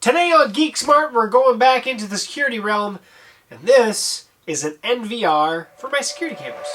Today on GeekSmart, we're going back into the security realm, and this is an NVR for my security cameras.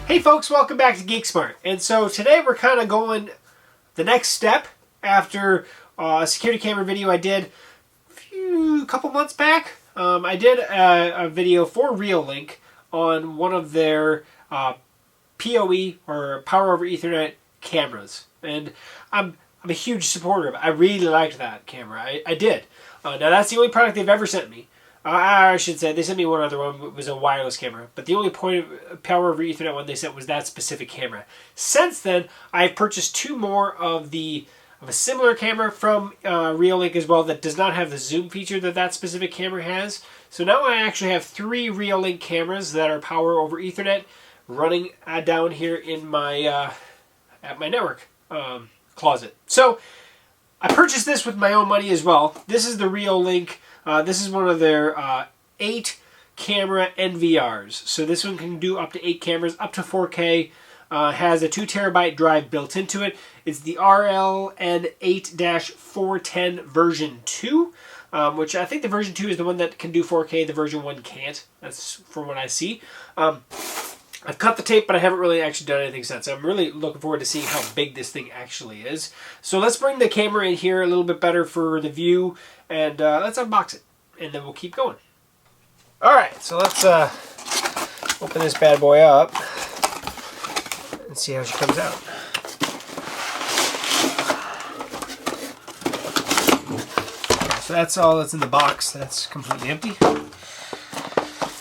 Hey folks, welcome back to GeekSmart. And so today we're kind of going the next step after a security camera video I did a couple months back. I did a video for Reolink on one of their PoE or Power over Ethernet cameras. And I'm a huge supporter of it. I really liked that camera. I did. Now that's the only product they've ever sent me. I should say, they sent me one other one, it was a wireless camera. But the only point of Power over Ethernet one they sent was that specific camera. Since then, I've purchased two more of a similar camera from Reolink as well that does not have the zoom feature that specific camera has. So now I actually have three Reolink cameras that are Power over Ethernet running down here in my at my network closet. So I purchased this with my own money as well. This is the Reolink. This is one of their 8 camera NVRs. So this one can do up to 8 cameras, up to 4K. Has a 2 terabyte drive built into it. It's the RLN8-410 version 2, which I think the version 2 is the one that can do 4K. The version 1 can't. That's from what I see. I've cut the tape, but I haven't really actually done anything since. I'm really looking forward to seeing how big this thing actually is. So let's bring the camera in here a little bit better for the view, and let's unbox it, and then we'll keep going. Alright, so let's open this bad boy up and see how she comes out. Okay, so that's all that's in the box. That's completely empty.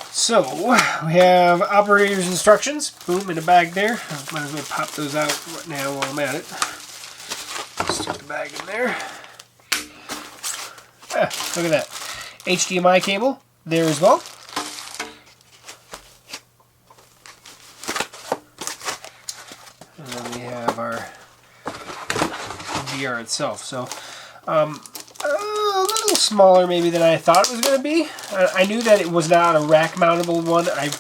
So, we have operator's instructions, boom, in a bag there. Might as well pop those out right now while I'm at it. Stick the bag in there. Ah, look at that. HDMI cable there as well. And then we have our VR itself. So, a little smaller maybe than I thought it was going to be. I knew that it was not a rack mountable one. I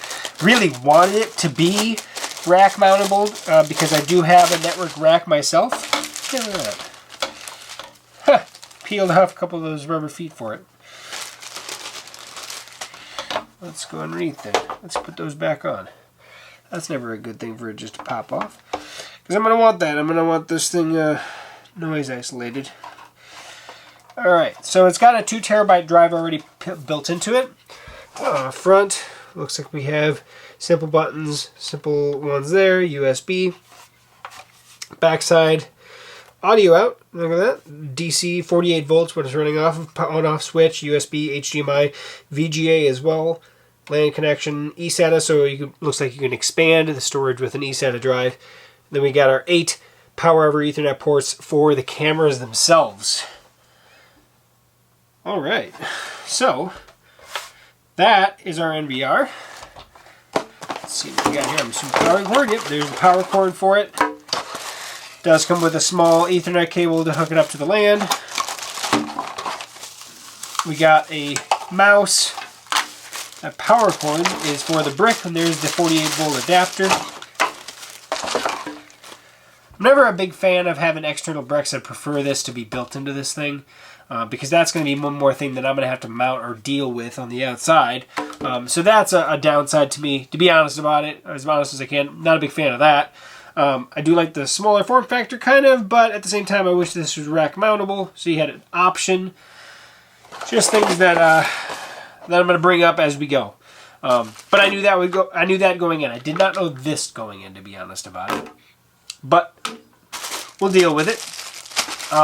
really wanted it to be rack mountable because I do have a network rack myself. Look at that. Huh. Peeled off a couple of those rubber feet for it. Let's go underneath there. Let's put those back on. That's never a good thing for it just to pop off. Because I'm going to want that. I'm going to want this thing noise isolated. Alright, so it's got a 2 terabyte drive already built into it. Front, looks like we have simple buttons, simple ones there, USB. Backside, audio out, look at that. DC 48 volts when it's running off of on-off switch, USB, HDMI, VGA as well. LAN connection, eSATA, so looks like you can expand the storage with an eSATA drive. Then we got our 8 Power over Ethernet ports for the cameras themselves. Alright, so that is our NVR. Let's see what we got here. I'm super power cord. Yep, there's the power cord for it. Does come with a small Ethernet cable to hook it up to the LAN. We got a mouse. That power cord is for the brick, and there's the 48 volt adapter. I'm never a big fan of having external bricks. I prefer this to be built into this thing. Because that's going to be one more thing that I'm going to have to mount or deal with on the outside. So that's a downside to me, to be honest about it, as honest as I can. Not a big fan of that. I do like the smaller form factor, kind of, but at the same time, I wish this was rack mountable, so you had an option. Just things that I'm going to bring up as we go. But I knew that would go. I knew that going in. I did not know this going in, to be honest about it. But we'll deal with it.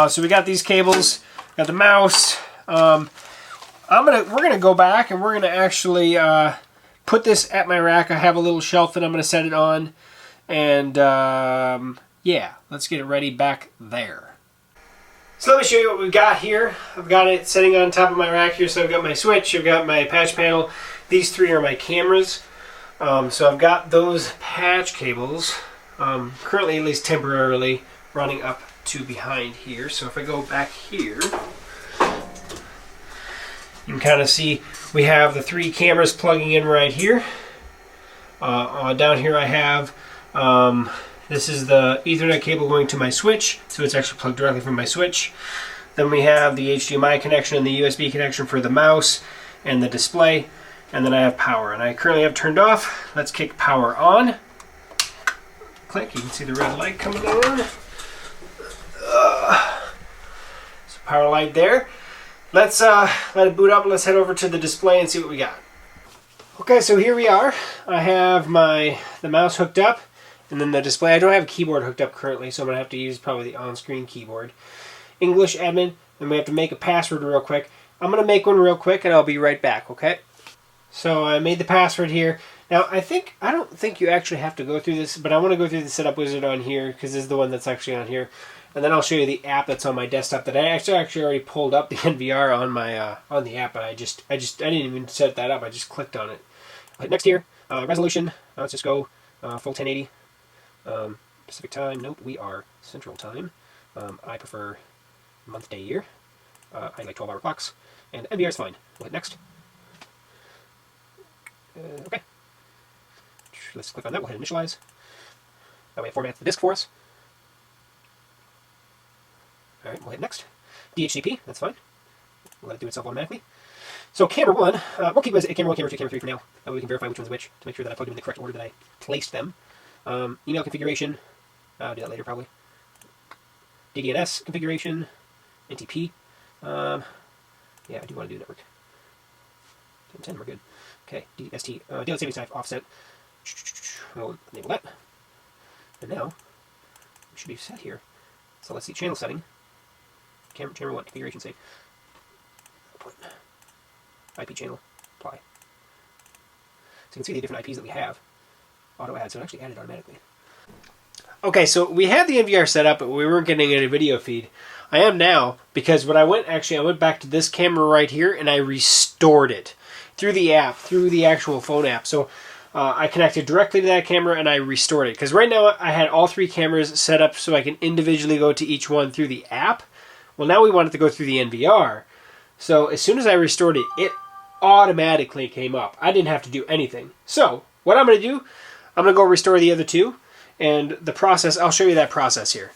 So we got these cables. Got the mouse. We're gonna go back and we're gonna actually put this at my rack. I have a little shelf that I'm gonna set it on, and yeah, let's get it ready back there. So let me show you what we've got here. I've got it sitting on top of my rack here. So I've got my switch, I've got my patch panel. These three are my cameras. So I've got those patch cables, currently at least temporarily, running up to behind here. So if I go back here, you can kind of see we have the 3 cameras plugging in right here. Down here I have, this is the Ethernet cable going to my switch, so it's actually plugged directly from my switch. Then we have the HDMI connection and the USB connection for the mouse and the display. And then I have power, and I currently have turned off. Let's kick power on. Click, you can see the red light coming on. So power light there. Let's let it boot up. Let's head over to the display and see what we got. Okay, so here we are. I have the mouse hooked up, and then the display. I don't have a keyboard hooked up currently, so I'm going to have to use probably the on-screen keyboard. English admin, and we have to make a password real quick. I'm going to make one real quick, and I'll be right back, okay? So I made the password here. Now I don't think you actually have to go through this, but I want to go through the setup wizard on here because this is the one that's actually on here, and then I'll show you the app that's on my desktop that I actually already pulled up the NVR on my on the app, but I didn't even set that up. I just clicked on it. Hit next here. Resolution. Let's just go full 1080. Pacific time. Nope, we are Central time. I prefer month, day, year. I like 12-hour clocks, and NVR is fine. We'll hit next. Okay. Let's click on that. We'll hit initialize. That way it formats the disk for us. Alright, we'll hit next. DHCP, that's fine. We'll let it do itself automatically. So camera 1, we'll keep it as camera 1, camera 2, camera 3 for now. That way we can verify which one's which to make sure that I plugged them in the correct order that I placed them. Email configuration. I'll do that later probably. DDNS configuration. NTP. Yeah, I do want to do network. 10, we're good. Okay, DST, daylight savings time offset. We'll enable that. And now, it should be set here. So let's see, channel setting. Camera 1, configuration save. IP channel, apply. So you can see the different IPs that we have. Auto add, so it actually added automatically. Okay, so we had the NVR set up, but we weren't getting any video feed. I am now, because I went back to this camera right here, and I restored it through the app, through the actual phone app. So I connected directly to that camera, and I restored it. Because right now, I had all 3 cameras set up so I can individually go to each one through the app. Well, now we want it to go through the NVR. So as soon as I restored it, it automatically came up. I didn't have to do anything. So what I'm going to do, I'm going to go restore the other 2. And the process, I'll show you that process here.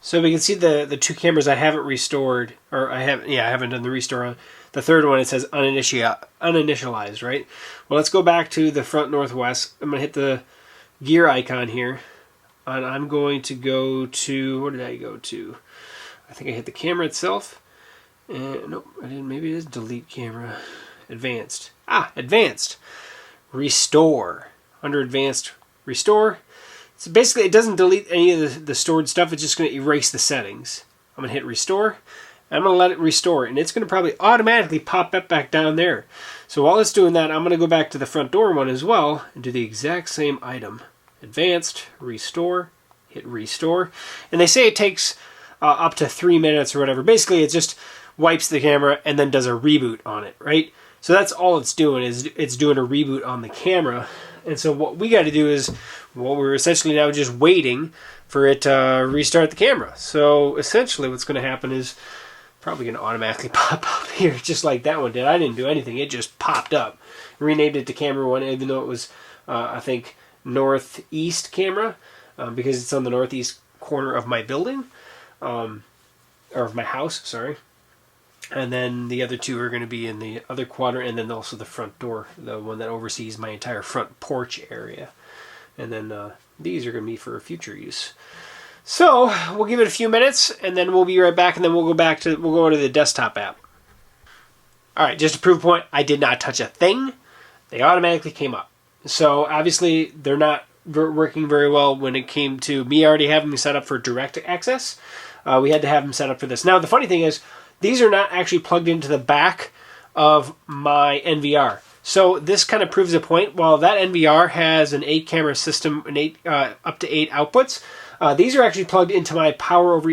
So we can see the 2 cameras I haven't restored, or I haven't done the restore on. The third one, it says uninitialized, right? Well, let's go back to the front northwest. I'm going to hit the gear icon here. And I'm going to go to, where did I go to? I think I hit the camera itself. Nope, I didn't. Maybe it is delete camera. Advanced. Advanced. Restore. Under advanced, restore. So basically, it doesn't delete any of the stored stuff. It's just going to erase the settings. I'm going to hit restore. And I'm going to let it restore. And it's going to probably automatically pop up back down there. So while it's doing that, I'm going to go back to the front door one as well and do the exact same item. Advanced, restore, hit restore. And they say it takes up to 3 minutes or whatever. Basically, it just wipes the camera and then does a reboot on it, right? So that's all it's doing, is it's doing a reboot on the camera. And so what we got to do is, well, we're essentially now just waiting for it to restart the camera. So essentially what's going to happen is probably going to automatically pop up here, just like that one did. I didn't do anything. It just popped up. Renamed it to camera 1, even though it was, I think, northeast camera, because it's on the northeast corner of my building, or of my house, sorry. And then the other 2 are going to be in the other quadrant, and then also the front door, the one that oversees my entire front porch area. And then these are going to be for future use. So we'll give it a few minutes, and then we'll be right back, and then we'll go to the desktop app. All right, just to prove a point, I did not touch a thing. They automatically came up. So obviously they're not working very well when it came to me already having them set up for direct access. We had to have them set up for this. Now the funny thing is, these are not actually plugged into the back of my NVR. So this kind of proves a point. While that NVR has an 8-camera system, up to 8 outputs, these are actually plugged into my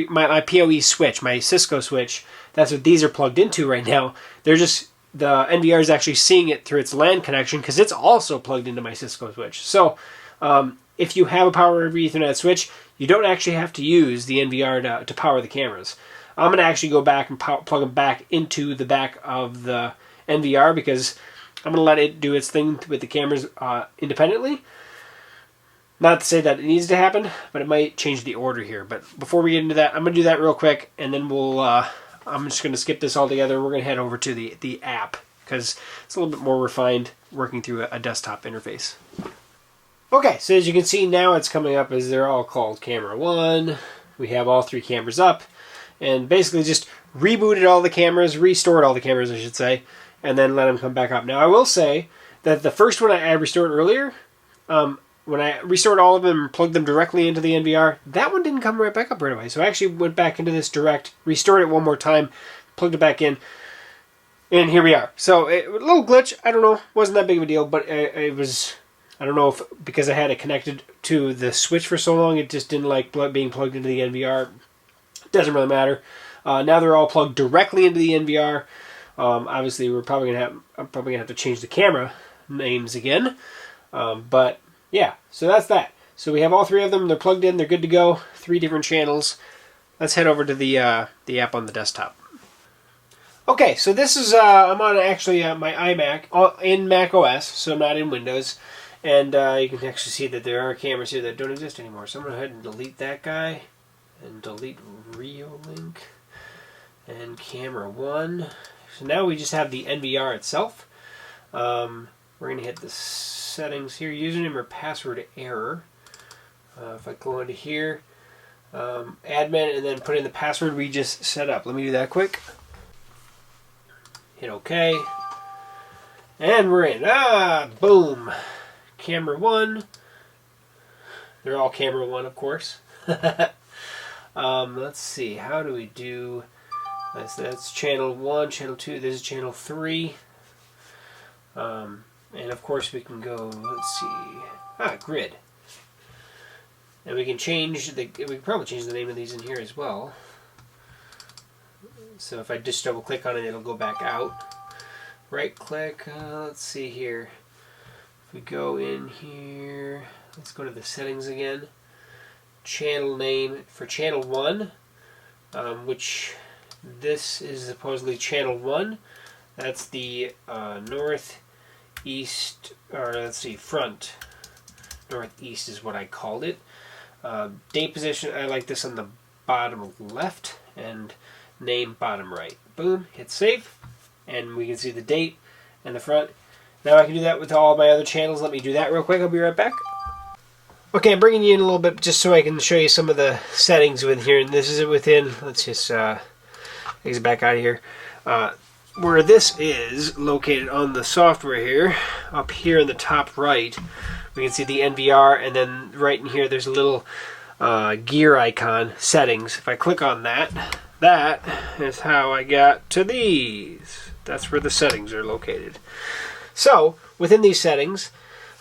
my PoE switch, my Cisco switch. That's what these are plugged into right now. They're just the NVR is actually seeing it through its LAN connection because it's also plugged into my Cisco switch. So if you have a power over Ethernet switch, you don't actually have to use the NVR to power the cameras. I'm going to actually go back and plug them back into the back of the NVR because I'm going to let it do its thing with the cameras independently. Not to say that it needs to happen, but it might change the order here. But before we get into that, I'm going to do that real quick, and then I'm just going to skip this all together. We're going to head over to the app because it's a little bit more refined working through a desktop interface. Okay, so as you can see now it's coming up as they're all called Camera 1. We have all 3 cameras up, and basically just rebooted all the cameras, restored all the cameras I should say, and then let them come back up. Now I will say that the first one I restored earlier, when I restored all of them and plugged them directly into the NVR, that one didn't come right back up right away. So I actually went back into this direct, restored it one more time, plugged it back in, and here we are. So a little glitch, I don't know, wasn't that big of a deal, but it was, I don't know if because I had it connected to the switch for so long, it just didn't like being plugged into the NVR. It doesn't really matter. Now they're all plugged directly into the NVR. Obviously, I'm probably gonna have to change the camera names again, but yeah, so that's that. So we have all 3 of them. They're plugged in. They're good to go. 3 different channels. Let's head over to the app on the desktop. Okay, so this is I'm on actually my iMac in Mac OS, so not in Windows, and you can actually see that there are cameras here that don't exist anymore. So I'm gonna go ahead and delete that guy, and delete Reolink, and Camera 1. So now we just have the NVR itself. We're gonna hit the settings here, username or password error. If I go into here, admin, and then put in the password we just set up. Let me do that quick. Hit OK. And we're in. Boom. Camera 1. They're all Camera 1, of course. Let's see. How do we do... That's channel 1, channel 2. This is channel 3. And of course we can go, let's see, grid. And we can change we can probably change the name of these in here as well. So if I just double click on it, it'll go back out. Right click, let's see here. If we go in here, let's go to the settings again. Channel name for channel 1, which this is supposedly channel 1. That's the northeast, or let's see, front. Northeast is what I called it. Date position, I like this on the bottom left, and name bottom right. Boom, hit save, and we can see the date and the front. Now I can do that with all my other channels. Let me do that real quick. I'll be right back. Okay, I'm bringing you in a little bit just so I can show you some of the settings within here. And this is within, let's just exit back out of here. Where this is located on the software here, up here in the top right, we can see the NVR, and then right in here there's a little gear icon, settings. If I click on that, that is how I got to these. That's where the settings are located. So, within these settings,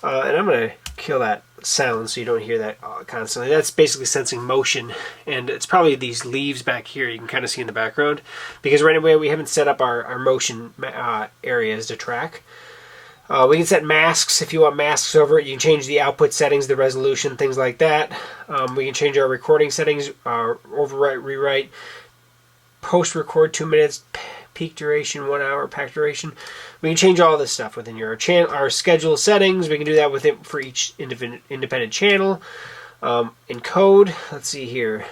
and I'm going to kill that sound so you don't hear that constantly. That's basically sensing motion, and it's probably these leaves back here you can kind of see in the background, because right away we haven't set up our motion areas to track. We can set masks if you want masks over it. You can change the output settings, the resolution, things like that. We can change our recording settings, overwrite, rewrite, post-record 2 minutes, peak duration 1 hour, pack duration. We can change all this stuff within your channel. Our schedule settings, we can do that with it for each independent channel. Encode, let's see here,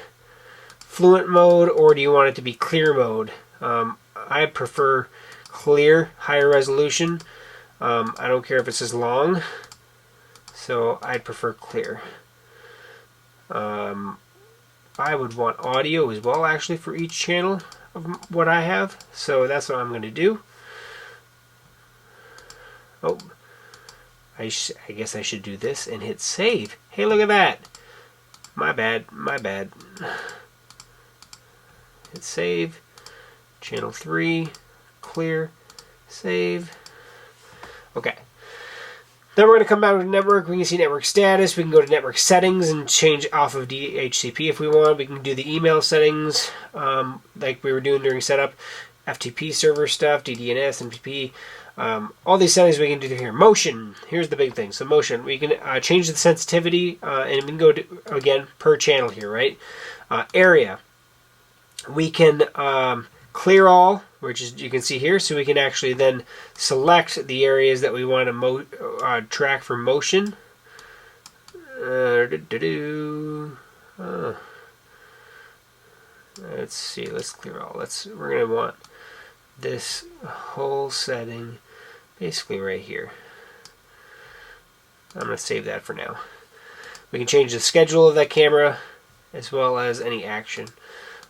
fluent mode, or do you want it to be clear mode? I prefer clear, higher resolution. I don't care if it's as long, so I'd prefer clear. I would want audio as well, actually, for each channel of what I have, so that's what I'm going to do. Oh, I guess I should do this and hit save. Hey, look at that. My bad, my bad. Hit save. Channel 3, clear, save. Okay. Then we're going to come back to network. We can see network status. We can go to network settings and change off of DHCP if we want. We can do the email settings like we were doing during setup. FTP server stuff, DDNS, MPP. All these settings we can do here. Motion, here's the big thing. So motion, we can change the sensitivity, and we can go to, again, per channel here, right? Area, we can clear all, which is, you can see here, so we can actually then select the areas that we want to track for motion. Let's see, let's clear all. We're going to want this whole setting basically right here. I'm going to save that for now. We can change the schedule of that camera as well as any action.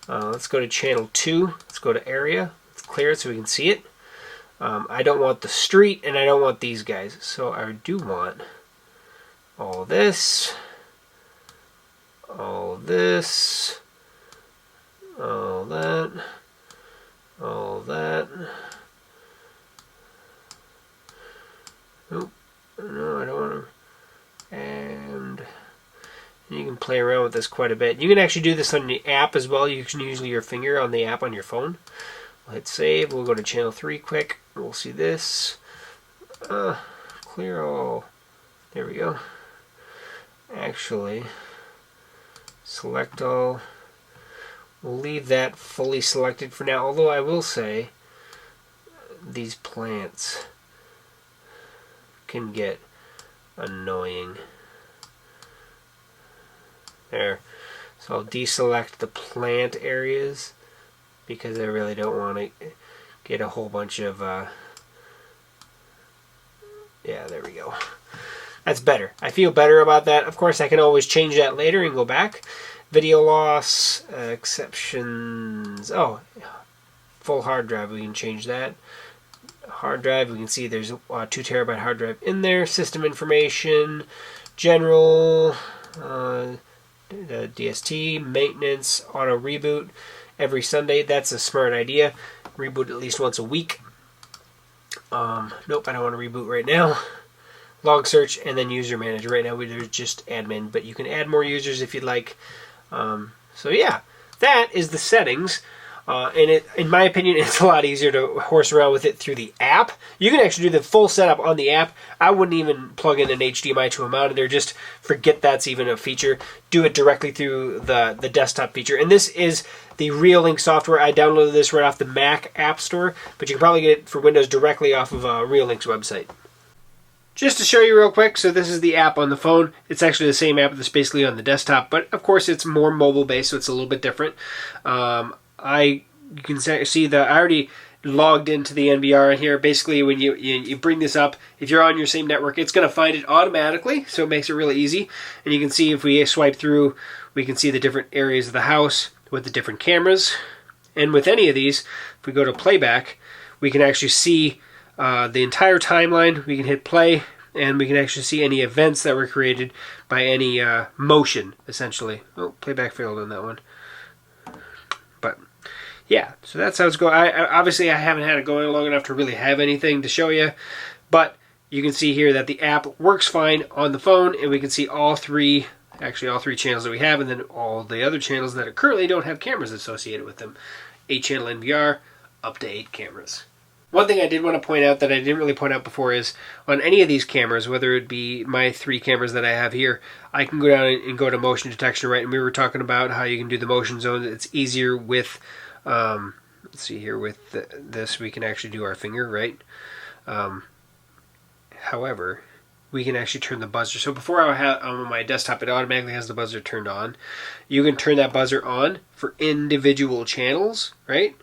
Let's go to channel 2. Let's go to area. Let's clear it so we can see it. I don't want the street and I don't want these guys. So I do want all this, all this, all that, all that. Nope. No, I don't want to. And you can play around with this quite a bit. You can actually do this on the app as well. You can use your finger on the app on your phone. We'll hit save. We'll go to channel 3 quick. We'll see this. Clear all. There we go. Actually, select all. We'll leave that fully selected for now, although I will say these plants can get annoying. There. So I'll deselect the plant areas because I really don't want to get a whole bunch of yeah, there we go. That's better. I feel better about that. Of course, I can always change that later and go back. Video loss, exceptions. Oh, full hard drive. We can change that. Hard drive. We can see there's a 2 terabyte hard drive in there. System information, general, DST, maintenance, auto reboot every Sunday. That's a smart idea. Reboot at least once a week. Nope, I don't want to reboot right now. Log search and then user manager. Right now there's just admin, but you can add more users if you'd like. So yeah, that is the settings. And in my opinion, it's a lot easier to horse around with it through the app. You can actually do the full setup on the app. I wouldn't even plug in an HDMI to a monitor. Just forget that's even a feature. Do it directly through the desktop feature. And this is the Reolink software. I downloaded this right off the Mac App Store, but you can probably get it for Windows directly off of Reolink's website. Just to show you real quick, so this is the app on the phone. It's actually the same app that's basically on the desktop, but of course it's more mobile based, so it's a little bit different. You can see that I already logged into the NVR here. Basically, when you bring this up, if you're on your same network, it's going to find it automatically, so it makes it really easy. And you can see if we swipe through, we can see the different areas of the house with the different cameras. And with any of these, if we go to playback, we can actually see the entire timeline. We can hit play, and we can actually see any events that were created by any motion, essentially. Oh, playback failed on that one. But yeah, so that's how it's going. Obviously, I haven't had it going long enough to really have anything to show you, but you can see here that the app works fine on the phone, and we can see all three channels that we have, and then all the other channels that currently don't have cameras associated with them. 8-channel NVR, up to 8 cameras. One thing I did want to point out that I didn't really point out before is on any of these cameras, whether it be my 3 cameras that I have here, I can go down and go to motion detection, right? And we were talking about how you can do the motion zones. It's easier with, let's see here, with this we can actually do our finger, right? However, we can actually turn the buzzer. So before I have on my desktop, it automatically has the buzzer turned on. You can turn that buzzer on for individual channels, right?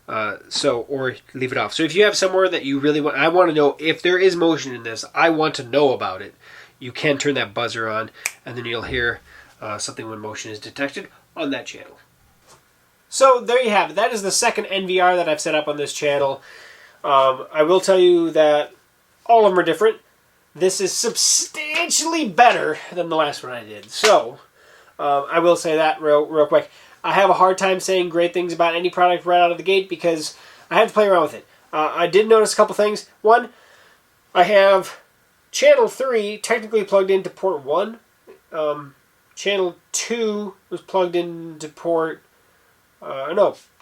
Or leave it off. So if you have somewhere that you really want, I want to know if there is motion in this, I want to know about it, you can turn that buzzer on, and then you'll hear something when motion is detected on that channel. So there you have it. That is the second NVR that I've set up on this channel. I will tell you that all of them are different. This is substantially better than the last one I did. So I will say that real quick. I have a hard time saying great things about any product right out of the gate because I had to play around with it. I did notice a couple things. One, I have channel 3 technically plugged into port 1. Channel 2 was plugged into port...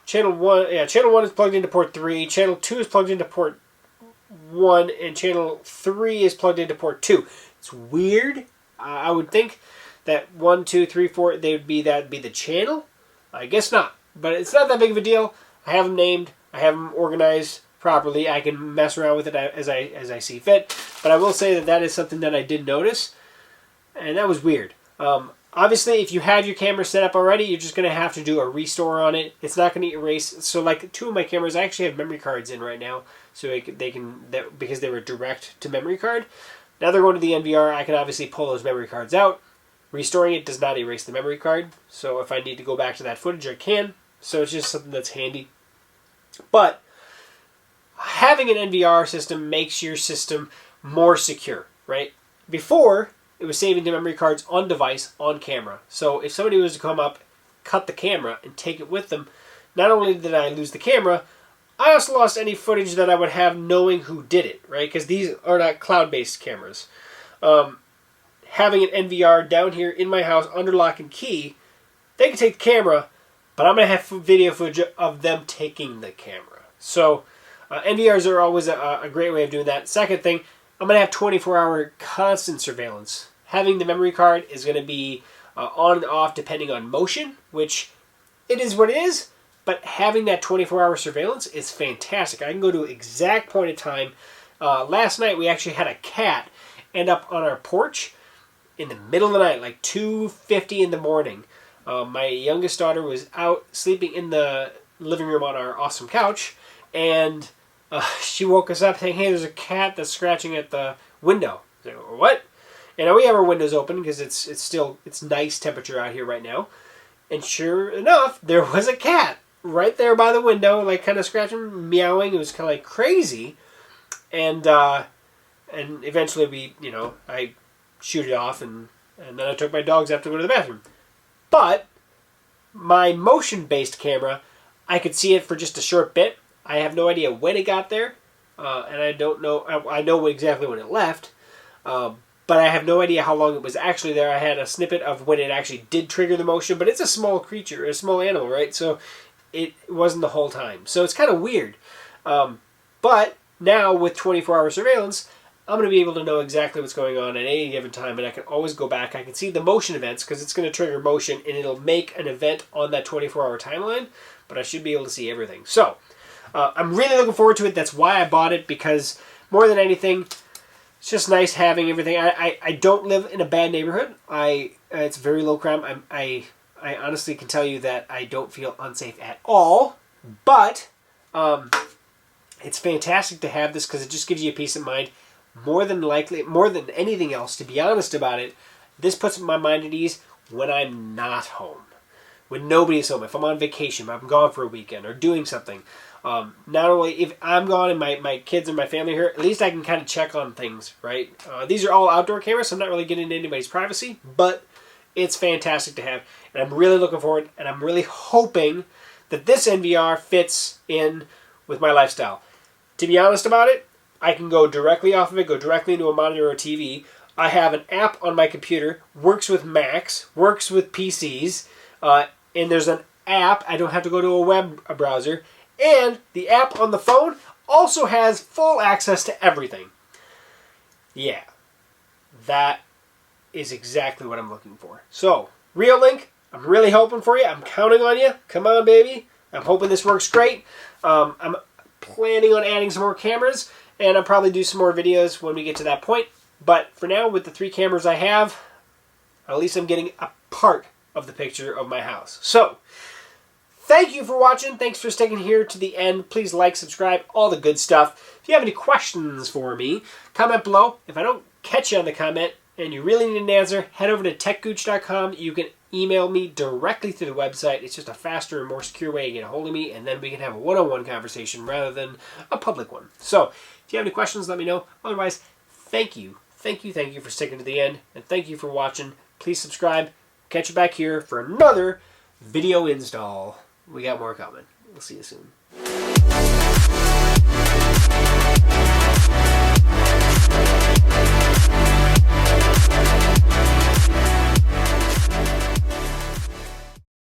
channel 1 is plugged into port 3, channel 2 is plugged into port 1, and channel 3 is plugged into port 2. It's weird. I would think that 1, 2, 3, 4, that'd be the channel. I guess not, but it's not that big of a deal. I have them named. I have them organized properly. I can mess around with it as I see fit. But I will say that is something that I did notice, and that was weird. Obviously, if you have your camera set up already, you're just going to have to do a restore on it. It's not going to erase. So, like 2 of my cameras, I actually have memory cards in right now, so because they were direct to memory card. Now they're going to the NVR. I can obviously pull those memory cards out. Restoring it does not erase the memory card, so if I need to go back to that footage, I can. So it's just something that's handy. But having an NVR system makes your system more secure, right? Before, it was saving the memory cards on device, on camera. So if somebody was to come up, cut the camera, and take it with them, not only did I lose the camera, I also lost any footage that I would have knowing who did it, right? Because these are not cloud-based cameras. Having an NVR down here in my house under lock and key, they can take the camera, but I'm going to have video footage of them taking the camera. So NVRs are always a great way of doing that. Second thing, I'm going to have 24-hour constant surveillance. Having the memory card is going to be on and off depending on motion, which it is what it is, but having that 24-hour surveillance is fantastic. I can go to an exact point of time. Last night we actually had a cat end up on our porch in the middle of the night, like 2:50 in the morning. My youngest daughter was out sleeping in the living room on our awesome couch, and she woke us up saying, "Hey, there's a cat that's scratching at the window." I was like, "What?" And we have our windows open because it's nice temperature out here right now. And sure enough, there was a cat right there by the window, like kind of scratching, meowing. It was kind of like crazy, and eventually I shoot it off, and then I took my dogs out to go to the bathroom. But my motion-based camera, I could see it for just a short bit. I have no idea when it got there, and I don't know. I know exactly when it left, but I have no idea how long it was actually there. I had a snippet of when it actually did trigger the motion, but it's a small creature, a small animal, right? So it wasn't the whole time. So it's kind of weird. But now with 24-hour surveillance, I'm going to be able to know exactly what's going on at any given time, and I can always go back. I can see the motion events because it's going to trigger motion, and it'll make an event on that 24-hour timeline, but I should be able to see everything. So I'm really looking forward to it. That's why I bought it, because more than anything, it's just nice having everything. I don't live in a bad neighborhood. It's very low crime. I honestly can tell you that I don't feel unsafe at all, but it's fantastic to have this because it just gives you a peace of mind. More than anything else, to be honest about it, this puts my mind at ease when I'm not home. When nobody's home. If I'm on vacation, if I'm gone for a weekend or doing something. Not only if I'm gone and my kids and my family are here, at least I can kind of check on things, right? These are all outdoor cameras, so I'm not really getting into anybody's privacy, but it's fantastic to have. And I'm really looking forward, and I'm really hoping that this NVR fits in with my lifestyle. To be honest about it, I can go directly off of it, go directly into a monitor or TV. I have an app on my computer, works with Macs, works with PCs, and there's an app, I don't have to go to a web browser, and the app on the phone also has full access to everything. Yeah, that is exactly what I'm looking for. So, Reolink, I'm really hoping for you. I'm counting on you. Come on, baby. I'm hoping this works great. I'm planning on adding some more cameras, and I'll probably do some more videos when we get to that point. But for now, with the 3 cameras I have, at least I'm getting a part of the picture of my house. So, thank you for watching. Thanks for sticking here to the end. Please like, subscribe, all the good stuff. If you have any questions for me, comment below. If I don't catch you on the comment and you really need an answer, head over to techgooch.com. You can email me directly through the website. It's just a faster and more secure way to get a hold of me, and then we can have a one-on-one conversation rather than a public one. So, if you have any questions, let me know. Otherwise, thank you. Thank you for sticking to the end, and thank you for watching. Please subscribe. Catch you back here for another video install. We got more coming. We'll see you soon.